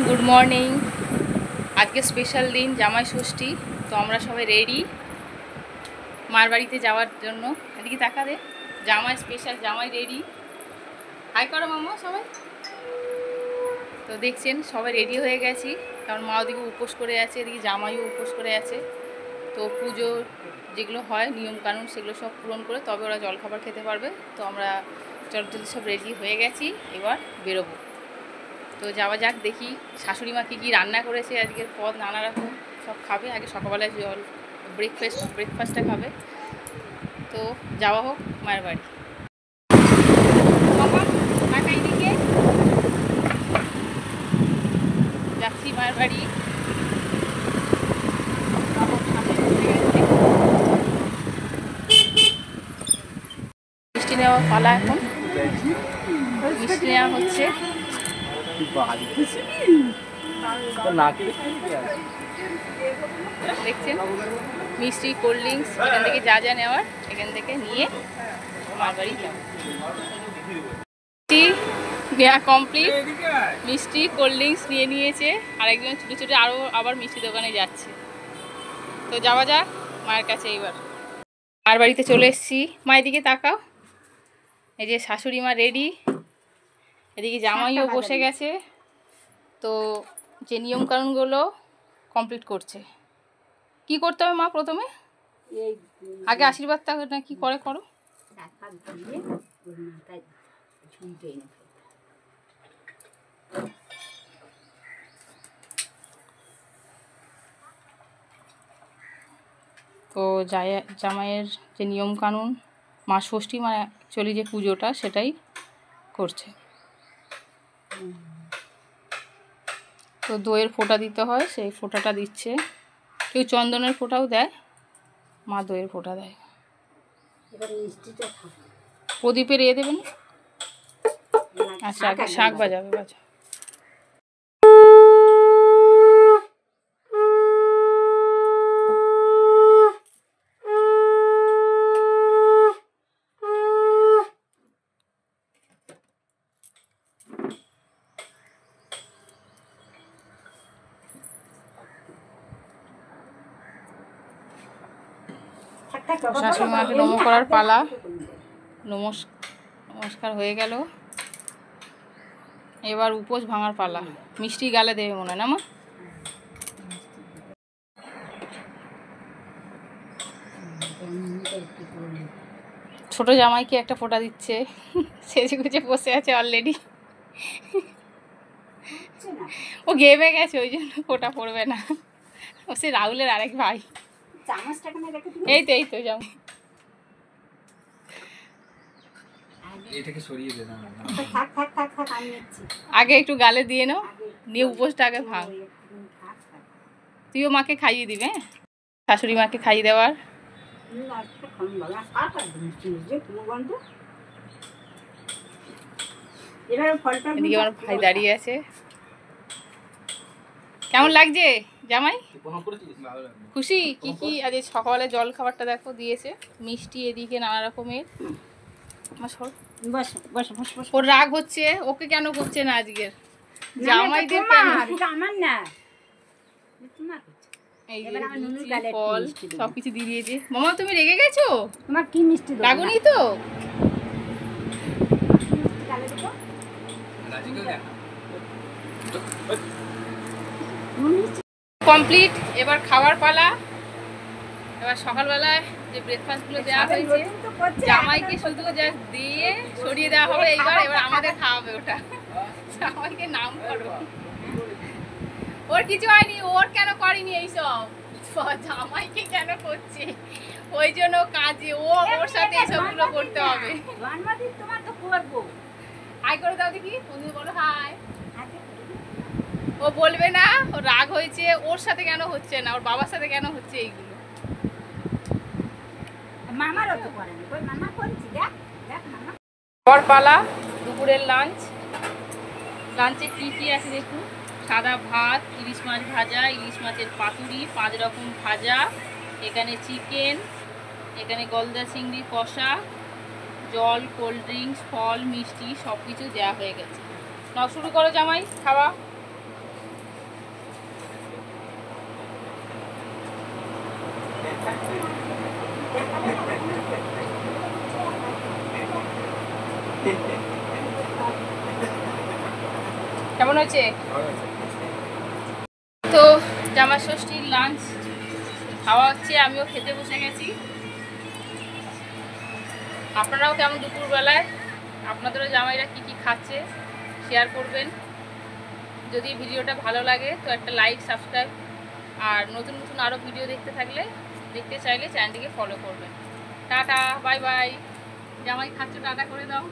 Good morning. আজকে special দিন, জামাই ষষ্ঠী। তো আমরা সবাই রেডি মার বাড়িতে যাওয়ার জন্য। এদিকে তাকা দে, জামাই স্পেশাল, জামাই রেডি। হাই করো মামা সবাই। তো দেখছেন সবাই রেডি হয়ে গেছি, কারণ মা ওদিকে উপোস করে আছে, এদিকে জামাইও উপোস করে আছে। তো পুজো যেগুলো হয় নিয়মকানুন সেগুলো সব পূরণ করে তবে ওরা জলখাবার খেতে পারবে। তো আমরা জলদি সব রেডি হয়ে গেছি, এবার বেরোবো। তো যাওয়া যাক, দেখি শাশুড়ি মা কী রান্না করেছে আজকের পদ, নানা রকম সব খাবে। আগে সকালবেলায় ব্রেকফাস্টটা খাবে। তো যাওয়া হোক মায়ের বাড়ি। দিকে যাচ্ছি মায়ের বাড়ি। মিষ্টি নেওয়া পালা, এখন মিষ্টি নেওয়া হচ্ছে। দেখছেন মিষ্টি, কোল্ড ড্রিঙ্কস, এখান থেকে যা যা নেওয়ার এখান থেকে নিয়ে মার বাড়ি যাবো। নেওয়া কমপ্লিট, মিষ্টি কোল্ড ড্রিঙ্কস নিয়ে নিয়েছে। আরেকজন ছোটো ছোটো আবার মিষ্টি দোকানে যাচ্ছে। তো যাওয়া যাক মায়ের কাছে। এইবার মার বাড়িতে চলে এসেছি। মায়ের দিকে তাকাও, এই যে শাশুড়ি মা রেডি, এদিকে জামাইও বসে গেছে। তো যে নিয়মকানুনগুলো কমপ্লিট করছে। কি করতে হবে মা? প্রথমে আগে আশীর্বাদটা না কি করে করো? তো জামাইয়ের যে নিয়মকানুন, মা ষষ্ঠী মানে অ্যাকচুয়ালি যে পুজোটা সেটাই করছে। তো দইয়ের ফোঁটা দিতে হয়, সেই ফোঁটাটা দিচ্ছে। কেউ চন্দনের ফোঁটাও দেয়, মা দইয়ের ফোঁটা দেয়। প্রদীপের দেবেন। আচ্ছা, আগে শাঁখ বাজাবে। শাশুড়ি মাকে নম করার পালা। নমস্কার হয়ে গেল, এবার উপোস ভাঙার পালা। মিষ্টি গালে দেবে মনে হয় না মা? ছোট জামাইকে একটা ফোঁটা দিচ্ছে, সেজে গুজে বসে আছে অলরেডি। ও ঘেমে গেছে, ওই জন্য ফোঁটা পড়বে না। ও সে রাহুলের আরেক ভাই। এই তো জামাই। আগে একটু গালে দিয়ে নাও, নিয়ে উপোসটা আগে ভাঙ। তুইও মাকে খাইয়ে দিবে, শাশুড়ি মাকে খাইয়ে দেওয়ার। এদিকে আমার ভাই দাঁড়িয়ে আছে। কেমন লাগছে জামাই? খুশি? কি আজ সকালে জল খাবারটা দেখো দিয়েছে, মিষ্টি এদিকে নানা রকমের। ওর রাগ হচ্ছে, ওকে কেন করছে না আজকের? জামাই দিয়ে আমার না, এই যে ফল সবকিছু দিয়ে দিয়েছে। মামা তুমি রেগে গেছো? তোমার কি মিষ্টি রাগুনি তো? কমপ্লিট, এবার খাওয়ার পালা। এবার সকালবেলায় যে ব্রেকফাস্টগুলো দেওয়া হয়েছে, জামাইকে শুধু জাস্ট দিয়ে সরিয়ে দেওয়া হবে। এবার আমাদের খাওয়াবে ওটা। জামাইকে নাম করো, ওর কিছু হয়নি, ওর কেন করেনি এইসব, জামাইকে কেন করছে? ওই জন্য কাজে ওর সাথে এইসবগুলো করতে হবে। হাই করে দাও দেখি, বন্ধু বলো হাই। ও বলবে না, ওর রাগ হয়েছে, ওর সাথে কেন হচ্ছে না, ওর বাবার সাথে কেন হচ্ছে এইগুলো। পালা দুপুরের লাঞ্চে কি আছে দেখুন। সাদা ভাত, ইলিশ মাছ ভাজা, ইলিশ মাছের পাতুরি, 5 রকম ভাজা, এখানে চিকেন, এখানে গলদা চিংড়ি কষা, জল, কোল্ড ড্রিঙ্কস, ফল, মিষ্টি সব কিছু দেওয়া হয়ে গেছে। নাও শুরু করো জামাই খাওয়া। কেমন হয়েছে? তো জামাই ষষ্ঠীর লাঞ্চ খাওয়া হচ্ছে, আমিও খেতে বসে গেছি। আপনারাও কেমন দুপুরবেলায় আপনাদেরও জামাইরা কি কি খাচ্ছে শেয়ার করবেন। যদি ভিডিওটা ভালো লাগে তো একটা লাইক, সাবস্ক্রাইব, আর নতুন নতুন আরও ভিডিও দেখতে চাইলে চ্যানেলটিকে ফলো করবেন। Tata, bye bye. জামাই খাচ্ছে, টাটা করে দাও।